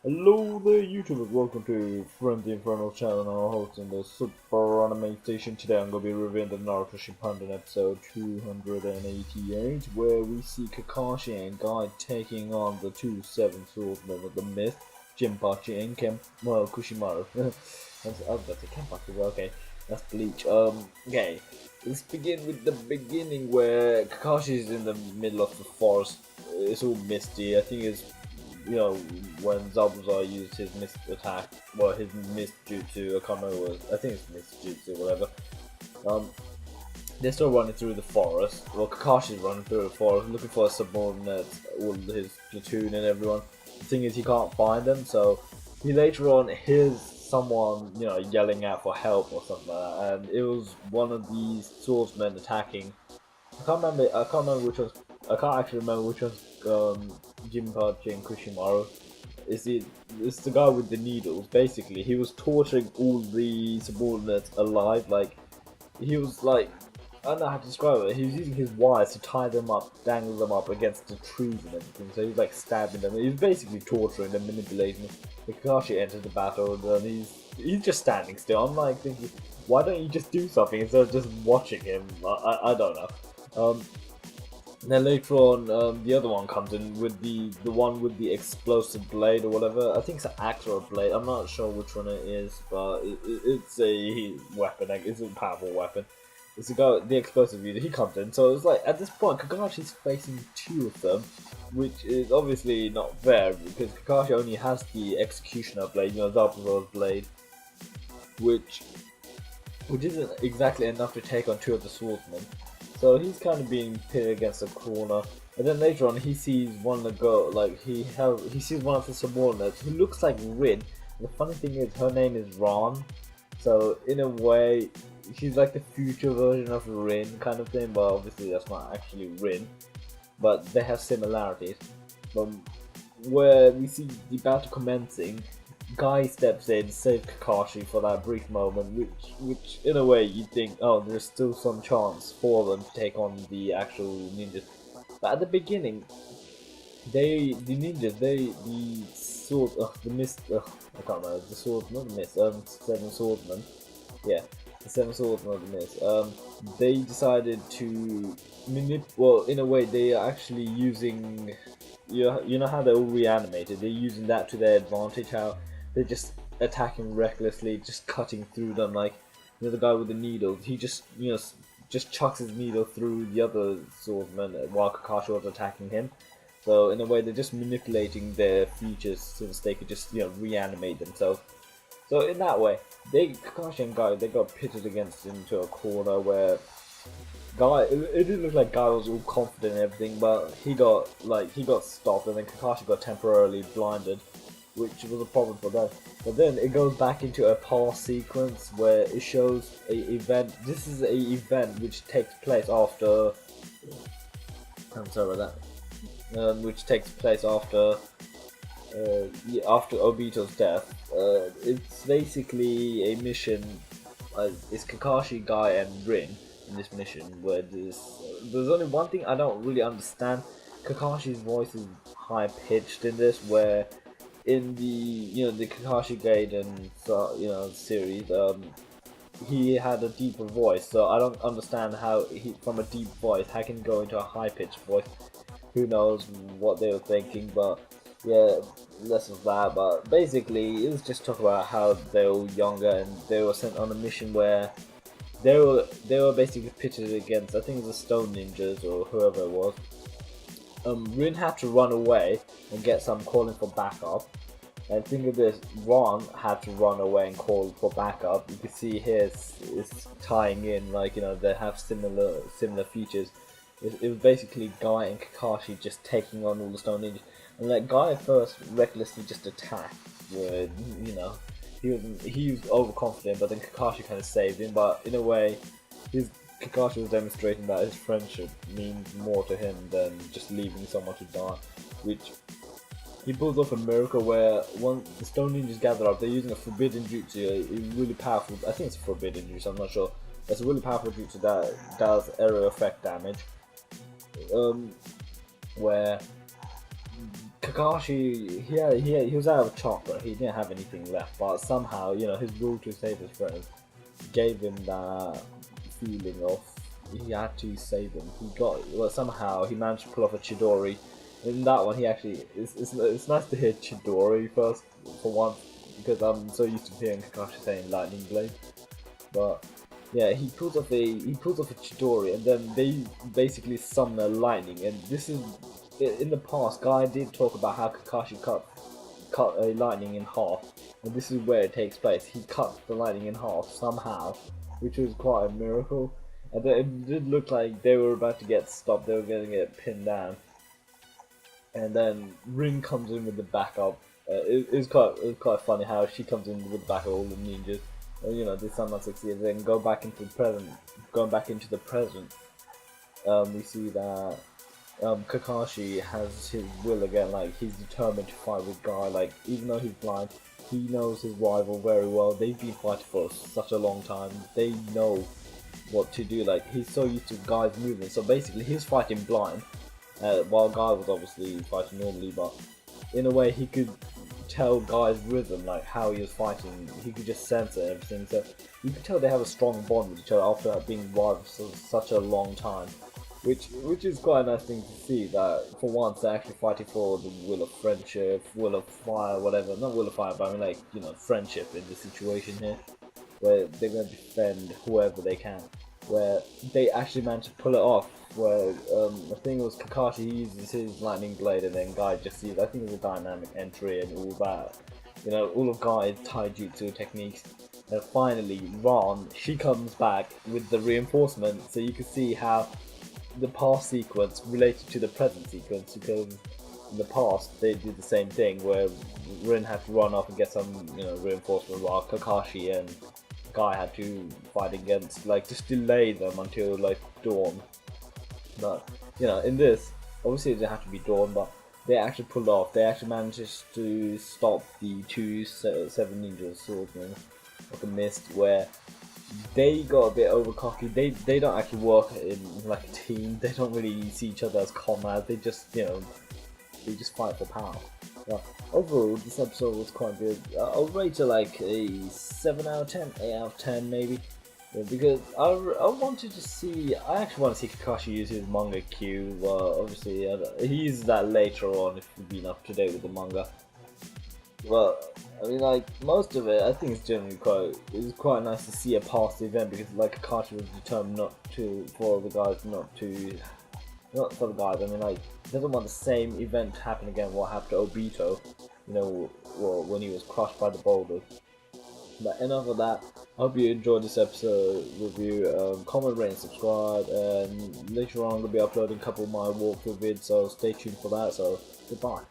Hello there YouTubers, welcome to Friend the Infernal channel. I'm hosting the Super Anime Station. Today I'm going to be reviewing the Naruto Shippuden episode 288, where we see Kakkashi and Guy taking on the two seven swordsmen of the myth, Jinpachi and Kushimaru. I was about to say Kenpachi, but okay, that's Bleach. Okay, let's begin with the beginning where Kakashi is in the middle of the forest. It's all misty. I think it's when Zabuza used his mist attack, well, his mist jutsu, I can't remember I think it's mist jutsu, whatever. Um, they're still running through the forest. Well, Kakashi's running through the forest, looking for a subordinate, all his platoon and everyone. The thing is, he can't find them, so he later on hears someone, yelling out for help or something like that, and it was one of these swordsmen attacking. I can't remember which one's. I can't actually remember which one's Jinpachi and Kushimaru. It's the guy with the needles. Basically, he was torturing all the subordinates alive. Like he was like, I don't know how to describe it. He was using his wires to tie them up, dangle them up against the trees and everything. So he was like stabbing them. He was basically torturing them, manipulating them. Kakashi enters the battle and he's just standing still. I'm like thinking, why don't you just do something instead of just watching him? I don't know. Then later on, the other one comes in with the one with the explosive blade or whatever. I think it's an axe or a blade. I'm not sure which one it is, but it's a weapon. Like, it's a powerful weapon. It's the explosive user. He comes in, so it's like at this point, Kakashi's facing two of them, which is obviously not fair because Kakashi only has the executioner blade, Zabuza's blade, which isn't exactly enough to take on two of the swordsmen. So he's kind of being pitted against a corner, and then later on he sees one of the he sees one of the subordinates who looks like Rin. The funny thing is her name is Ron, so in a way she's like the future version of Rin kind of thing, but obviously that's not actually Rin. But they have similarities. But where we see the battle commencing, Guy steps in, saves Kakashi for that brief moment, which in a way you think, oh, there's still some chance for them to take on the actual ninjas. But at the beginning, the sword, the mist, I can't remember, the sword, not the mist, seven swordsmen, yeah, the seven swordsmen of the mist, they decided to well, in a way, they are actually using, you know how they're all reanimated, they're using that to their advantage, how they're just attacking recklessly, just cutting through them. Like, the guy with the needle, he just just chucks his needle through the other swordsman while Kakashi was attacking him. So in a way, they're just manipulating their features since they could just reanimate themselves. So in that way, Kakashi and Guy, they got pitted against into a corner where Guy, it didn't look like Guy was all confident and everything, but he got stopped, and then Kakashi got temporarily blinded, which was a problem for them. But then it goes back into a past sequence where it shows a event. This is a event which takes place after. I'm sorry about that. Which takes place after. After Obito's death. It's basically a mission. It's Kakashi, Guy, and Rin in this mission where there's only one thing I don't really understand. Kakashi's voice is high pitched in this, where in the Kakashi Gaiden series, he had a deeper voice, so I don't understand how he from a deep voice how can go into a high pitched voice. Who knows what they were thinking, but yeah, less of that. But basically, it was just talk about how they were younger and they were sent on a mission where they were basically pitted against, I think it was the Stone Ninjas or whoever it was. Rin had to run away and get some calling for backup. And think of this, Ron had to run away and call for backup. You can see here it's tying in, like, they have similar features. It was basically Guy and Kakashi just taking on all the Stone Ninjas. And like Guy at first recklessly just attacked, where, he was overconfident, but then Kakashi kind of saved him. But in a way, Kakashi was demonstrating that his friendship means more to him than just leaving someone to die, which he pulls off a miracle where when the Stone Ninjas gather up, they're using a forbidden jutsu, a really powerful, I think it's forbidden jutsu, I'm not sure. It's a really powerful jutsu that does area effect damage, where Kakkashi, he was out of chocolate. He didn't have anything left, but somehow, you know, his rule to save his friends gave him that feeling of he had to save them. He got well somehow he managed to pull off a Chidori. In that one, he actually it's nice to hear Chidori first for once because I'm so used to hearing Kakashi saying Lightning Blade. But yeah, he pulls off a Chidori, and then they basically summon a lightning. And this is in the past. Guy did talk about how Kakashi cut a lightning in half, and this is where it takes place. He cut the lightning in half somehow, which was quite a miracle. And it did look like they were about to get stopped. They were going to get pinned down, and then Rin comes in with the backup. It was quite funny how she comes in with the backup of all the ninjas. You know, they somehow succeed. Then go back into the present. Going back into the present, we see that Kakashi has his will again. Like he's determined to fight with Guy. Like even though he's blind, he knows his rival very well. They've been fighting for such a long time. They know what to do. Like he's so used to Guy's movement. So basically, he's fighting blind, while Guy was obviously fighting normally. But in a way, he could tell Guy's rhythm, like how he was fighting. He could just sense it and everything. So you could tell they have a strong bond with each other after being rivals for such a long time. Which is quite a nice thing to see, that for once they're actually fighting for the will of friendship, will of fire, whatever. Not will of fire, but I mean like, you know, friendship in the situation here. Where they're going to defend whoever they can. Where they actually managed to pull it off. Where I think it was Kakkashi, he uses his lightning blade and then Guy just sees, I think it was a dynamic entry and all that. You know, all of Guy's taijutsu techniques. And finally, Ron, she comes back with the reinforcement, so you can see how the past sequence related to the present sequence, because in the past they did the same thing where Rin had to run off and get some, you know, reinforcement, while Kakkashi and Guy had to fight against, like, just delay them until like dawn. But you know, in this, obviously it didn't have to be dawn, but they actually pulled off. They actually managed to stop the two seven ninja swordsmen of the mist, where they got a bit over cocky. They don't actually work in like a team. They don't really see each other as comrades. They just, you know, they just fight for power. But overall, this episode was quite good. I'll rate it like a 7 out of 10, 8 out of 10 maybe. Yeah, because I wanted to see, I actually want to see Kakkashi use his manga Q. Obviously, he uses that later on if you've been up to date with the manga. Well, I mean, like, most of it, I think it's generally quite nice to see a past event, because, like, Kakkashi was determined not for the guys not for the guys, I mean, like, he doesn't want the same event to happen again, what happened to Obito, you know, well, when he was crushed by the boulders. But enough of that, I hope you enjoyed this episode review. Comment, rate, and subscribe, and later on I'm going to be uploading a couple of my walkthrough vids, so stay tuned for that, so goodbye.